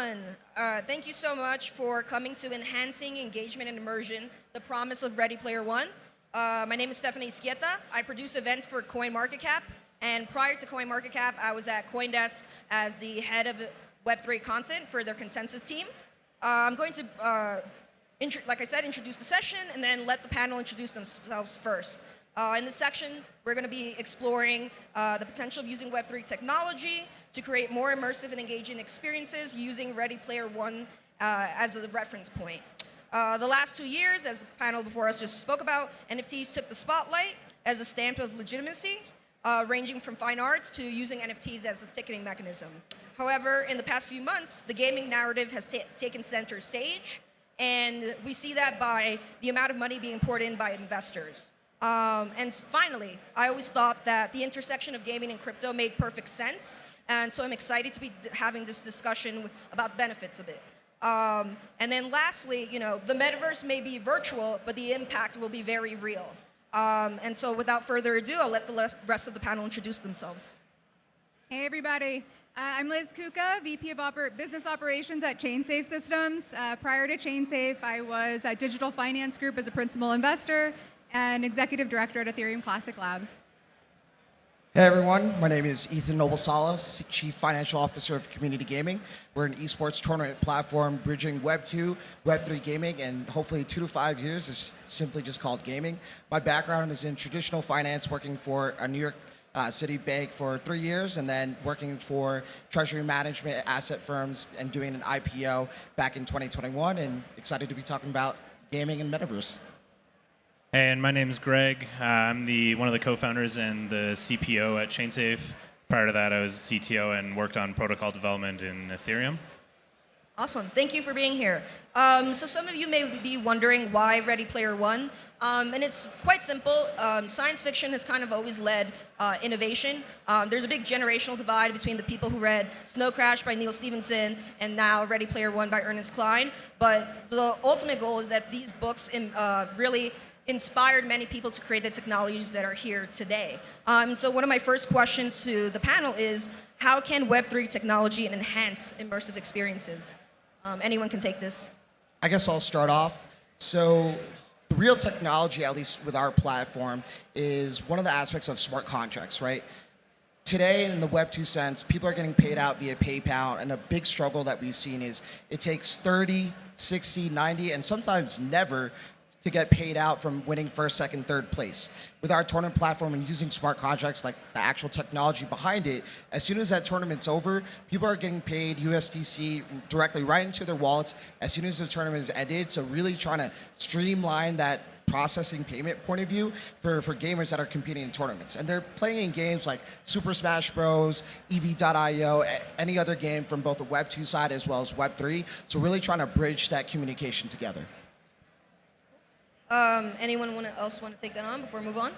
everyone. Thank you so much for coming to Enhancing Engagement and Immersion, the promise of Ready Player One. My name is Stephanie Schietta. I produce events for CoinMarketCap, and prior to CoinMarketCap, I was at CoinDesk as the head of Web3 content for their consensus team. I'm going to, like I said, introduce the session and then let the panel introduce themselves first. In this section, we're going to be exploring the potential of using Web3 technology to create more immersive and engaging experiences using Ready Player One as a reference point. The last 2 years, as the panel before us just spoke about, NFTs took the spotlight as a stamp of legitimacy, ranging from fine arts to using NFTs as a ticketing mechanism. However, in the past few months, the gaming narrative has taken center stage, and we see that by the amount of money being poured in by investors. And finally, I always thought that the intersection of gaming and crypto made perfect sense, and so I'm excited to be having this discussion about the benefits of it. And then lastly, the metaverse may be virtual, but the impact will be very real. And so without further ado, I'll let the rest of the panel introduce themselves. Hey, everybody. I'm Liz Kuka, VP of Business Operations at ChainSafe Systems. Prior to ChainSafe, I was at Digital Finance Group as a principal investor and executive director at Ethereum Classic Labs. Hey everyone, my name is Ethan Noble-Salas, Chief Financial Officer of Community Gaming. We're an esports tournament platform bridging Web 2, Web 3 gaming, and hopefully 2 to 5 years is simply just called gaming. My background is in traditional finance, working for a New York City bank for 3 years, and then working for treasury management asset firms and doing an IPO back in 2021, and excited to be talking about gaming and metaverse. Hey, and my name is Greg. I'm one of the co-founders and the CPO at ChainSafe. Prior to that, I was CTO and worked on protocol development in Ethereum. Awesome. Thank you for being here. So some of you may be wondering why Ready Player One, and it's quite simple. Science fiction has kind of always led innovation. There's a big generational divide between the people who read Snow Crash by Neil Stephenson and now Ready Player One by Ernest Cline. But the ultimate goal is that these books really inspired many people to create the technologies that are here today. So one of my first questions to the panel is, how can Web3 technology enhance immersive experiences? Anyone can take this. I guess I'll start off. So the real technology, at least with our platform, is one of the aspects of smart contracts, right? Today, in the Web 2 sense, people are getting paid out via PayPal, and a big struggle that we've seen is it takes 30, 60, 90, and sometimes never to get paid out from winning first, second, third place. With our tournament platform and using smart contracts, like the actual technology behind it, as soon as that tournament's over, people are getting paid USDC directly right into their wallets as soon as the tournament is ended. So really trying to streamline that processing payment point of view for gamers that are competing in tournaments. And they're playing in games like Super Smash Bros, EV.io, any other game from both the Web 2 side as well as Web 3. So really trying to bridge that communication together. Anyone else want to take that on before we move on?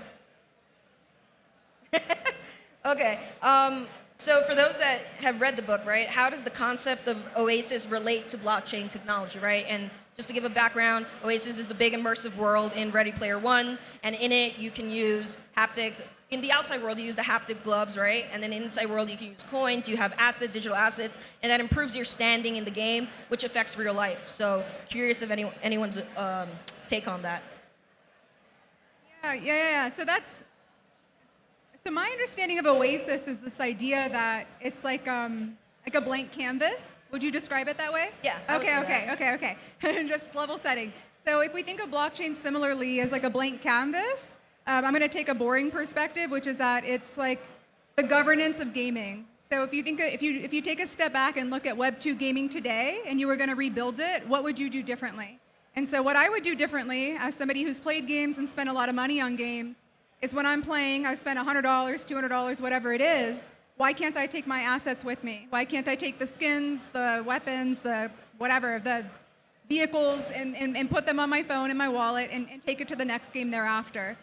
Okay. So for those that have read the book, right, how does the concept of Oasis relate to blockchain technology, right? And just to give a background, Oasis is the big immersive world in Ready Player One, and in it you can use haptic. In the outside world, you use the haptic gloves, right? And then inside world, you can use coins, you have digital assets, and that improves your standing in the game, which affects real life. So curious if anyone's take on that. Yeah. So my understanding of Oasis is this idea that it's like a blank canvas. Would you describe it that way? Yeah. Okay. Just level setting. So if we think of blockchain similarly as like a blank canvas, I'm going to take a boring perspective, which is that it's like the governance of gaming. So if you take a step back and look at Web 2 gaming today, and you were going to rebuild it, what would you do differently? And so what I would do differently, as somebody who's played games and spent a lot of money on games, is when I'm playing, I've spent $100, $200, whatever it is. Why can't I take my assets with me? Why can't I take the skins, the weapons, the whatever, the vehicles, and put them on my phone and my wallet and take it to the next game thereafter?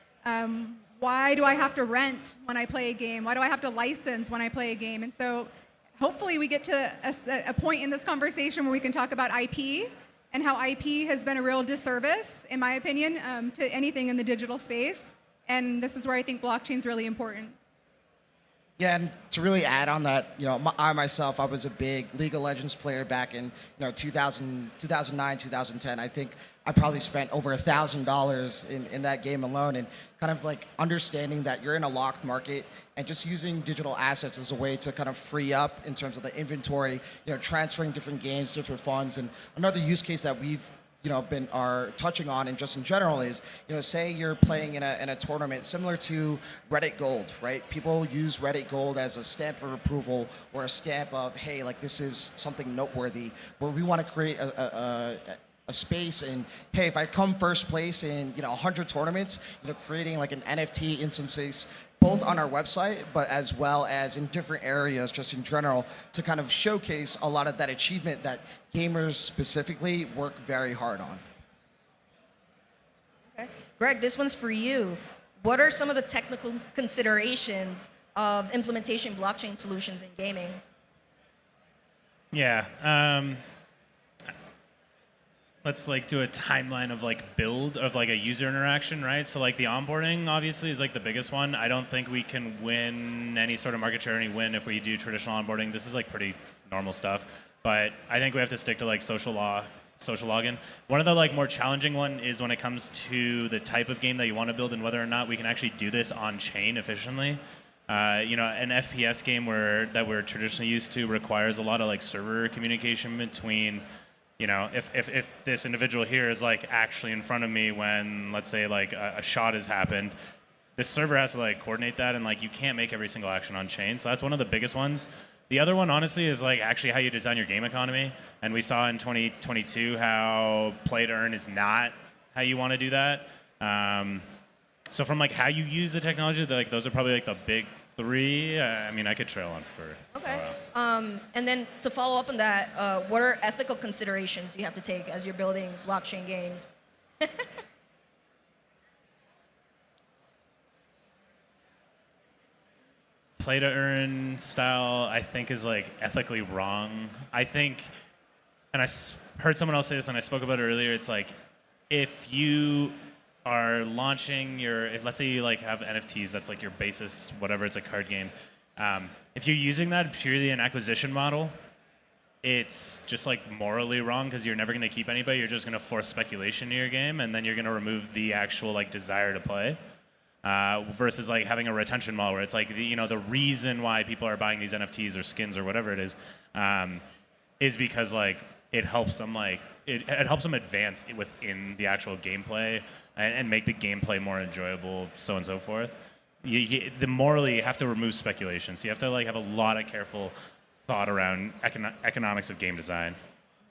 Why do I have to rent when I play a game? Why do I have to license when I play a game? And so hopefully we get to a point in this conversation where we can talk about IP and how IP has been a real disservice, in my opinion, to anything in the digital space. And this is where I think blockchain is really important. Yeah, and to really add on that, I myself, I was a big League of Legends player back in, 2000, 2009, 2010. I think I probably spent over $1,000 in that game alone, and kind of like understanding that you're in a locked market and just using digital assets as a way to kind of free up in terms of the inventory, transferring different games, different funds. And another use case that we've are touching on, and just in general is, say you're playing in a tournament similar to Reddit Gold, right? People use Reddit Gold as a stamp of approval or a stamp of, hey, like this is something noteworthy, where we want to create a space, and hey, if I come first place in 100 tournaments, creating like an NFT in some space, both on our website, but as well as in different areas, just in general, to kind of showcase a lot of that achievement that gamers specifically work very hard on. Okay. Greg, this one's for you. What are some of the technical considerations of implementation blockchain solutions in gaming? Yeah. Let's like do a timeline of like build of like a user interaction, right? So like the onboarding obviously is like the biggest one. I don't think we can win any sort of market share, any win if we do traditional onboarding. This is like pretty normal stuff, but I think we have to stick to like social login. One of the like more challenging one is when it comes to the type of game that you want to build and whether or not we can actually do this on chain efficiently. An FPS game that we're traditionally used to requires a lot of like server communication between. If this individual here is like actually in front of me when, let's say, like a shot has happened, the server has to like coordinate that, and like you can't make every single action on chain. So that's one of the biggest ones. The other one, honestly, is like actually how you design your game economy. And we saw in 2022 how play to earn is not how you want to do that. So from like how you use the technology, like those are probably like the big three. I mean, I could trail on for okay. a while. And then to follow up on that, what are ethical considerations you have to take as you're building blockchain games? Play to earn style, I think, is like ethically wrong. I think, and heard someone else say this, and I spoke about it earlier. It's like if you are launching let's say you like have NFTs, that's like your basis, whatever, it's a card game. If you're using that purely an acquisition model, it's just like morally wrong because you're never going to keep anybody. You're just going to force speculation in your game, and then you're going to remove the actual like desire to play. Versus like having a retention model where it's like the reason why people are buying these NFTs or skins or whatever it is because like it helps them like it helps them advance within the actual gameplay and make the gameplay more enjoyable, so on and so forth. Morally, you have to remove speculation. So you have to like have a lot of careful thought around economics of game design.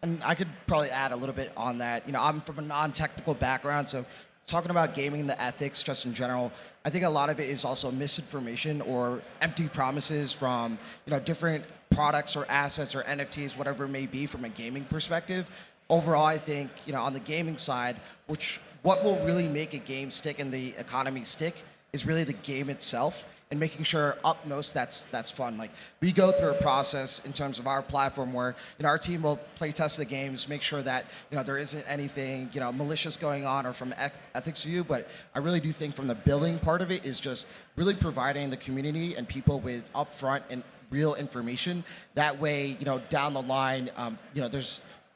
And I could probably add a little bit on that. I'm from a non-technical background, so talking about gaming, the ethics just in general, I think a lot of it is also misinformation or empty promises from different products or assets or NFTs, whatever it may be from a gaming perspective. Overall, I think on the gaming side, what will really make a game stick and the economy stick is really the game itself, and making sure upmost that's fun. Like we go through a process in terms of our platform where our team will play test the games, make sure that there isn't anything malicious going on or from ethics view. But I really do think from the building part of it is just really providing the community and people with upfront and real information. That way, down the line,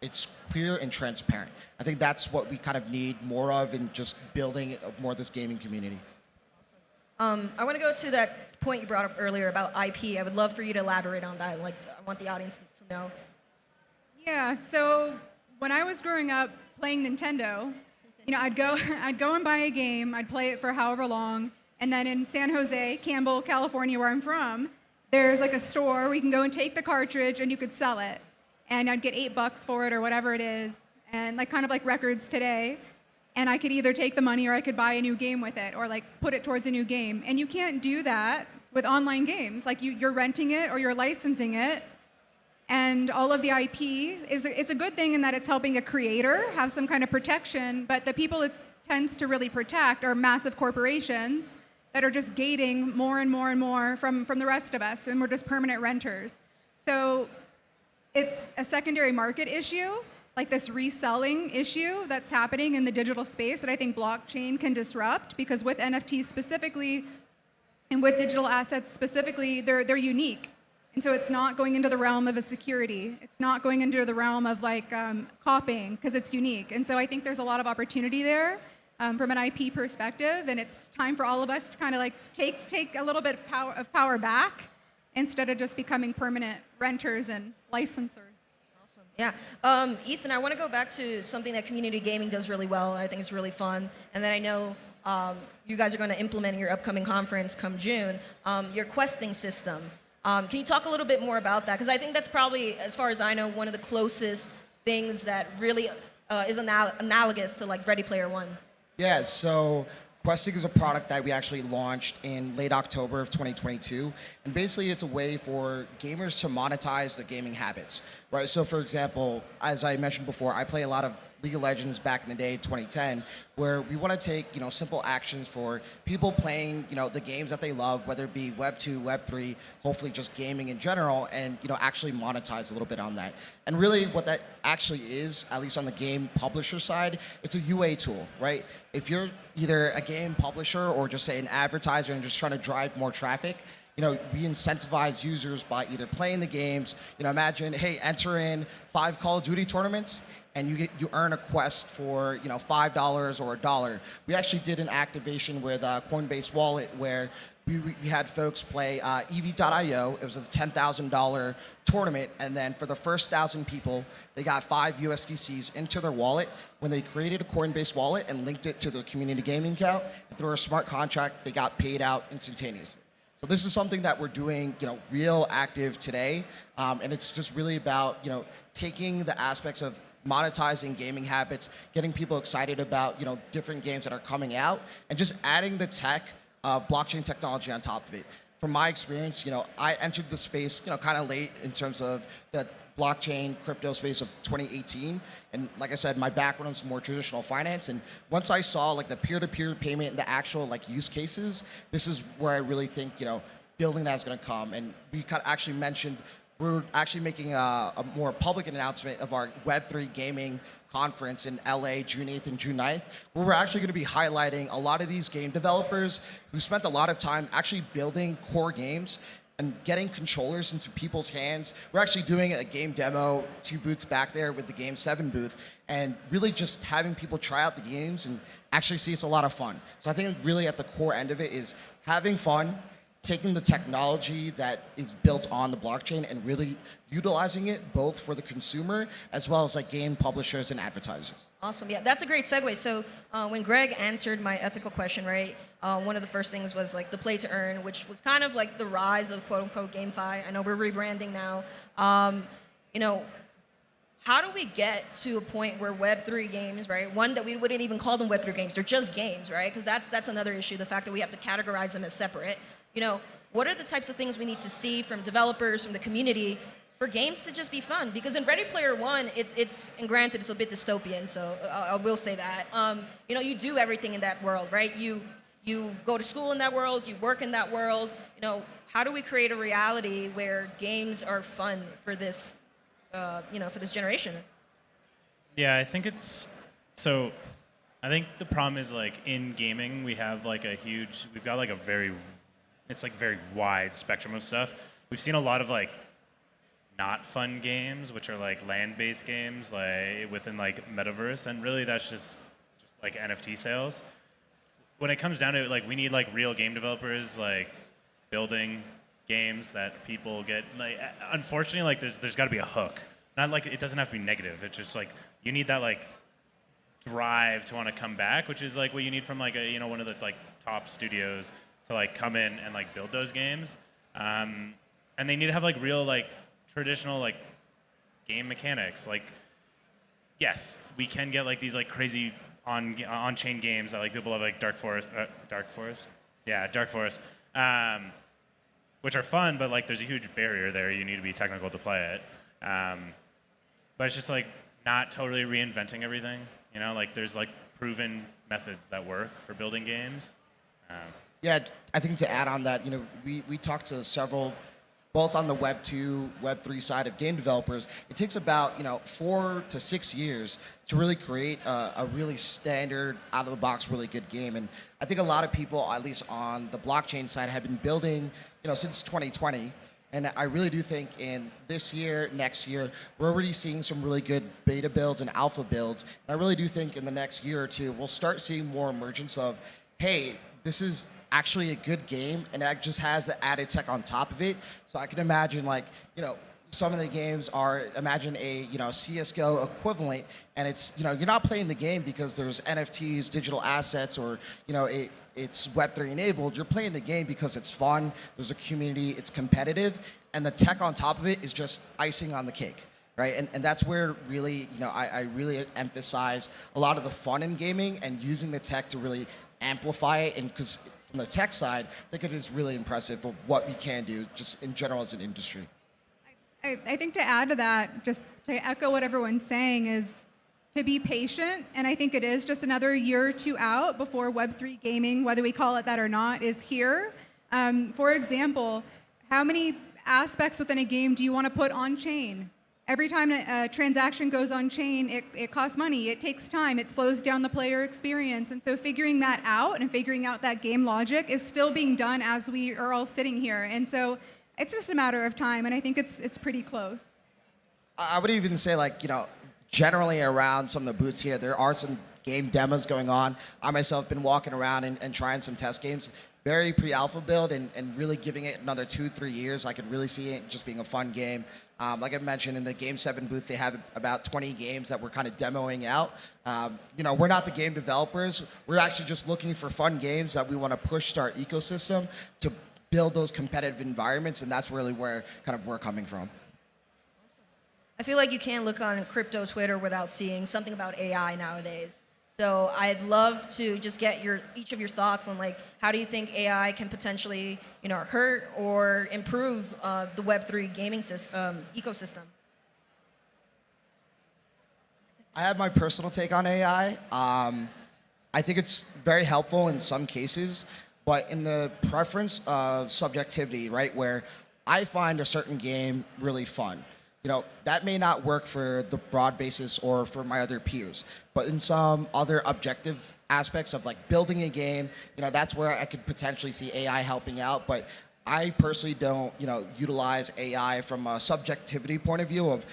it's clear and transparent. I think that's what we kind of need more of in just building more of this gaming community. I want to go to that point you brought up earlier about IP. I would love for you to elaborate on that. Like, I want the audience to know. Yeah, so when I was growing up playing Nintendo, I'd go and buy a game, I'd play it for however long, and then in San Jose, Campbell, California, where I'm from, there's like a store where you can go and take the cartridge and you could sell it. And I'd get $8 for it or whatever it is, and like kind of like records today. And I could either take the money or I could buy a new game with it or like put it towards a new game. And you can't do that with online games. Like you're renting it or you're licensing it. And all of the IP it's a good thing in that it's helping a creator have some kind of protection, but the people it tends to really protect are massive corporations that are just gating more and more and more from the rest of us, and we're just permanent renters. So it's a secondary market issue, like this reselling issue that's happening in the digital space that I think blockchain can disrupt, because with NFTs specifically, And with digital assets specifically, they're unique. And so it's not going into the realm of a security. It's not going into the realm of like copying because it's unique. And so I think there's a lot of opportunity there from an IP perspective. And it's time for all of us to kind of like take a little bit of power back instead of just becoming permanent renters and licensors. Awesome. Yeah. Ethan, I want to go back to something that community gaming does really well. I think it's really fun. And then I know you guys are going to implement in your upcoming conference come June, your questing system. Can you talk a little bit more about that? Because I think that's probably, as far as I know, one of the closest things that really is analogous to like Ready Player One. Yeah, so Questing is a product that we actually launched in late October of 2022. And basically it's a way for gamers to monetize their gaming habits, right? So for example, as I mentioned before, I play a lot of League of Legends back in the day, 2010, where we want to take, simple actions for people playing, the games that they love, whether it be Web 2, Web 3, hopefully just gaming in general, and, actually monetize a little bit on that. And really what that actually is, at least on the game publisher side, it's a UA tool, right? If you're either a game publisher or just say an advertiser and just trying to drive more traffic, we incentivize users by either playing the games, imagine, hey, enter in 5 Call of Duty tournaments, and you earn a quest for $5 or $1. We actually did an activation with Coinbase Wallet where we had folks play EV.io. It was a $10,000 tournament, and then for the first 1,000 people, they got 5 USDCs into their wallet. When they created a Coinbase wallet and linked it to their community gaming account, through a smart contract, they got paid out instantaneously. So this is something that we're doing, real active today, and it's just really about, taking the aspects of monetizing gaming habits, getting people excited about different games that are coming out, and just adding the tech, blockchain technology on top of it. From my experience, I entered the space kind of late in terms of the blockchain crypto space of 2018, and like I said, my background is more traditional finance. And once I saw like the peer-to-peer payment and the actual like use cases, this is where I really think building that is going to come. And we actually mentioned we're actually making a more public announcement of our Web3 gaming conference in LA, June 8th and June 9th, where we're actually going to be highlighting a lot of these game developers who spent a lot of time actually building core games and getting controllers into people's hands. We're actually doing a game demo 2 booths back there with the Game 7 booth, and really just having people try out the games and actually see it's a lot of fun. So I think really at the core end of it is having fun, taking the technology that is built on the blockchain and really utilizing it both for the consumer as well as like game publishers and advertisers. Awesome. Yeah, that's a great segue. So when Greg answered my ethical question, right, one of the first things was like the play to earn, which was kind of like the rise of quote unquote GameFi. I know we're rebranding now. How do we get to a point where Web3 games, right, one that we wouldn't even call them Web3 games, they're just games, right? Because that's another issue, the fact that we have to categorize them as separate. What are the types of things we need to see from developers, from the community, for games to just be fun? Because in Ready Player One, it's and granted it's a bit dystopian, so I will say that. You do everything in that world, right? You go to school in that world, you work in that world. How do we create a reality where games are fun for this, for this generation? Yeah, I think I think the problem is like in gaming we have like we've got like a very wide spectrum of stuff. We've seen a lot of like not fun games, which are like land-based games like within like metaverse, and really that's just like NFT sales. When it comes down to it, like we need like real game developers like building games that people get. Like unfortunately, like there's got to be a hook. Not like it doesn't have to be negative. It's just like you need that like drive to want to come back, which is like what you need from like one of the like top studios to like come in and like build those games. And they need to have like real like traditional like game mechanics. Like yes, we can get like these like crazy on-chain games that like people have like Dark Forest, which are fun, but like there's a huge barrier there. You need to be technical to play it. But it's just like not totally reinventing everything. Like there's like proven methods that work for building games. Yeah, I think to add on that, we talked to several both on the Web 2, Web 3 side of game developers, it takes about 4 to 6 years to really create a really standard, out of the box, really good game. And I think a lot of people, at least on the blockchain side, have been building since 2020. And I really do think in this year, next year, we're already seeing some really good beta builds and alpha builds. And I really do think in the next year or two, we'll start seeing more emergence of, hey, this is actually a good game, and it just has the added tech on top of it. So I can imagine some of the games are, imagine a CS:GO equivalent, and it's you're not playing the game because there's NFTs, digital assets, or it's Web3 enabled. You're playing the game because it's fun, there's a community, it's competitive, and the tech on top of it is just icing on the cake, right? And that's where really I really emphasize a lot of the fun in gaming and using the tech to really amplify it. And because from the tech side, I think it is really impressive of what we can do just in general as an industry. I think to add to that, just to echo what everyone's saying, is to be patient. And I think it is just another year or two out before Web3 gaming, whether we call it that or not, is here. For example, how many aspects within a game do you want to put on chain? Every time a transaction goes on chain, it costs money, it takes time, it slows down the player experience. And so figuring that out and figuring out that game logic is still being done as we are all sitting here. And so it's just a matter of time, and I think it's pretty close. I would even say generally around some of the booths here, there are some game demos going on. I myself have been walking around and trying some test games. Very pre-alpha build and really giving it another 2-3 years. I could really see it just being a fun game. Like I mentioned, in the Game 7 booth, they have about 20 games that we're kind of demoing out. We're not the game developers. We're actually just looking for fun games that we want to push to our ecosystem to build those competitive environments, and that's really where kind of we're coming from. I feel like you can't look on crypto Twitter without seeing something about AI nowadays. So I'd love to just get each of your thoughts on how do you think AI can potentially hurt or improve the Web3 gaming ecosystem? I have my personal take on AI. I think it's very helpful in some cases, but in the preference of subjectivity, right, where I find a certain game really fun, that may not work for the broad basis or for my other peers. But in some other objective aspects of building a game, that's where I could potentially see AI helping out. But I personally don't, utilize AI from a subjectivity point of view of,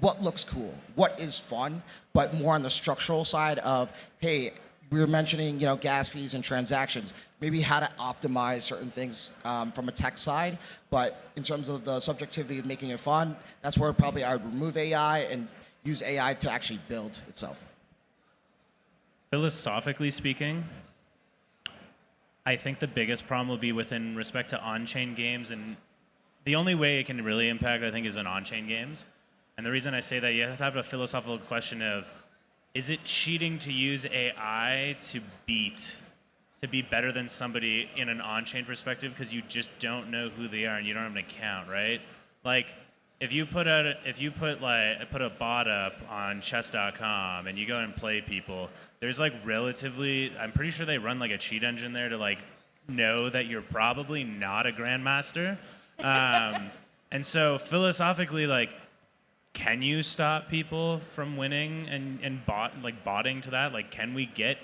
what looks cool, what is fun, but more on the structural side of, hey, we were mentioning, gas fees and transactions, maybe how to optimize certain things from a tech side. But in terms of the subjectivity of making it fun, that's where probably I would remove AI and use AI to actually build itself. Philosophically speaking, I think the biggest problem will be within respect to on-chain games, and the only way it can really impact, I think, is in on-chain games. And the reason I say that, you have to have a philosophical question of, is it cheating to use AI to be better than somebody in an on-chain perspective because you just don't know who they are and you don't have an account, right? If you put a bot up on chess.com and you go and play people, there's relatively, I'm pretty sure they run a cheat engine there to know that you're probably not a grandmaster. And so philosophically, can you stop people from winning and botting to that? Can we get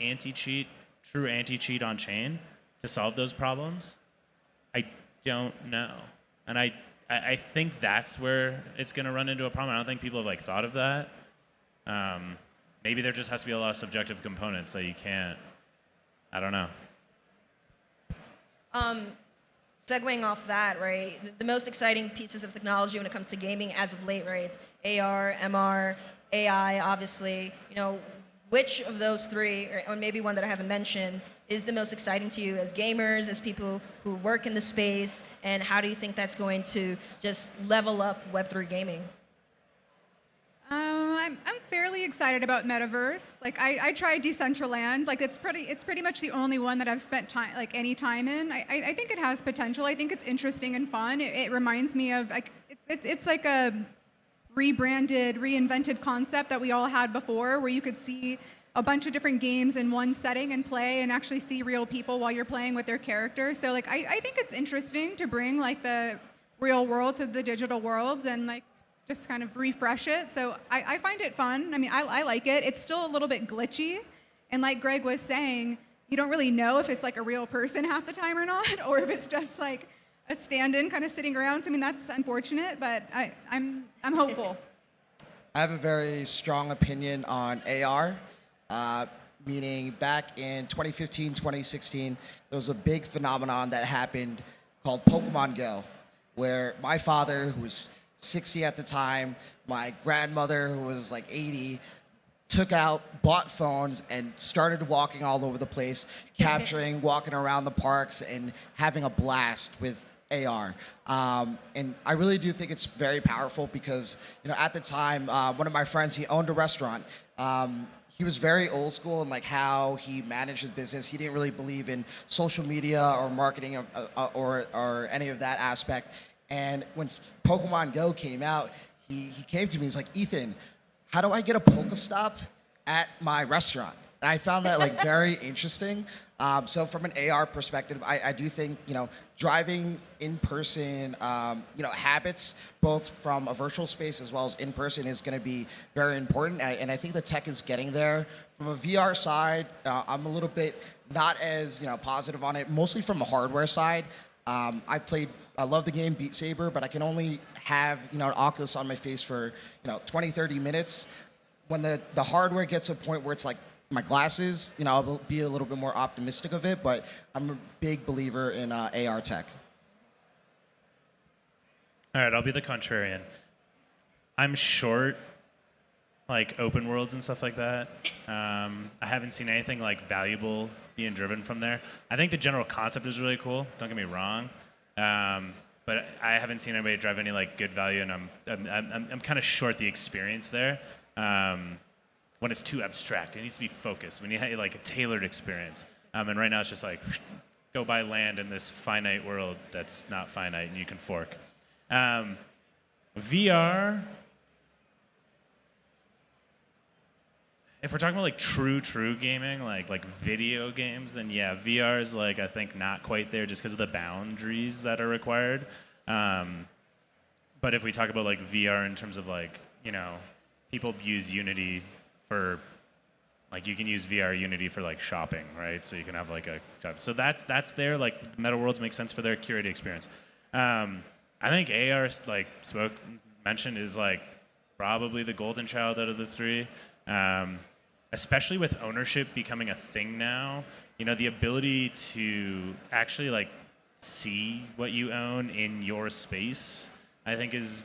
true anti-cheat on chain to solve those problems? I don't know. And I think that's where it's going to run into a problem. I don't think people have thought of that. Maybe there just has to be a lot of subjective components that you can't. I don't know. Segueing off that, right? The most exciting pieces of technology when it comes to gaming as of late, right? It's AR, MR, AI, obviously. Which of those three, or maybe one that I haven't mentioned, is the most exciting to you as gamers, as people who work in the space, and how do you think that's going to just level up Web3 gaming? I'm fairly excited about Metaverse. I tried Decentraland. It's pretty much the only one that I've spent any time in. I think it has potential. I think it's interesting and fun. It reminds me of it's like a rebranded, reinvented concept that we all had before, where you could see a bunch of different games in one setting and play and actually see real people while you're playing with their characters. So I think it's interesting to bring the real world to the digital worlds and like just kind of refresh it. So I find it fun. I mean, I like it. It's still a little bit glitchy. And like Greg was saying, you don't really know if it's like a real person half the time or not, or if it's just like a stand-in kind of sitting around. So I mean, that's unfortunate, but I'm hopeful. I have a very strong opinion on AR, meaning back in 2015, 2016, there was a big phenomenon that happened called Pokemon Go, where my father, who was 60 at the time, my grandmother, who was like 80, bought phones and started walking all over the place, capturing, walking around the parks, and having a blast with AR. And I really do think it's very powerful because, at the time, one of my friends, he owned a restaurant. He was very old school in like how he managed his business. He didn't really believe in social media or marketing or any of that aspect. And when Pokemon Go came out, he came to me. He's like, Ethan, how do I get a Pokestop at my restaurant? And I found that like very interesting. So from an AR perspective, I do think, driving in-person, habits, both from a virtual space as well as in-person, is going to be very important. And I think the tech is getting there. From a VR side, I'm a little bit not as, positive on it, mostly from a hardware side. I love the game Beat Saber, but I can only have, an Oculus on my face for, 20, 30 minutes. When the hardware gets to a point where it's like my glasses, I'll be a little bit more optimistic of it, but I'm a big believer in AR tech. All right, I'll be the contrarian. I'm short, like open worlds and stuff like that. I haven't seen anything like valuable being driven from there. I think the general concept is really cool. Don't get me wrong, but I haven't seen anybody drive any like good value, and I'm kind of short the experience there. When it's too abstract, it needs to be focused. When you have like a tailored experience, and right now it's just like go buy land in this finite world that's not finite, and you can fork. VR. If we're talking about like true gaming, like video games, then yeah, VR is like I think not quite there just because of the boundaries that are required. But if we talk about like VR in terms of like people use Unity for like you can use VR Unity for like shopping, right? So you can have like so that's there. Like Meta Worlds makes sense for their curated experience. I think AR like mentioned is like probably the golden child out of the three. Especially with ownership becoming a thing now, the ability to actually like see what you own in your space, I think is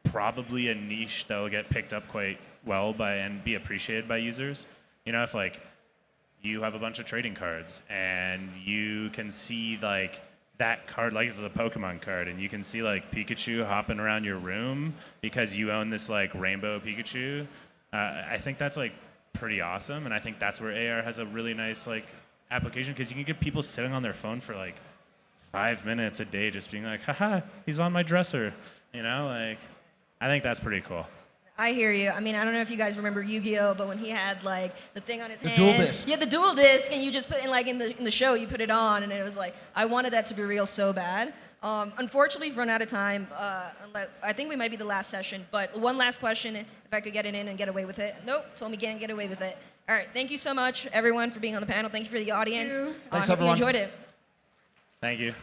probably a niche that will get picked up quite well and be appreciated by users. If like you have a bunch of trading cards and you can see like that card, like it's a Pokemon card, and you can see like Pikachu hopping around your room because you own this like rainbow Pikachu, I think that's like pretty awesome, and I think that's where AR has a really nice like application because you can get people sitting on their phone for like 5 minutes a day just being like, haha, he's on my dresser, like I think that's pretty cool. I hear you. I mean, I don't know if you guys remember Yu-Gi-Oh, but when he had like the thing on his hand, dual disc. Yeah, the dual disc, and you just put in like in the show, you put it on, and it was like I wanted that to be real so bad. Unfortunately, we've run out of time. I think we might be the last session, but one last question, if I could get it in and get away with it. Nope, told me can't get away with it. All right, thank you so much, everyone, for being on the panel. Thank you for the audience. Thank you. Thanks, hope everyone. you enjoyed it. Thank you.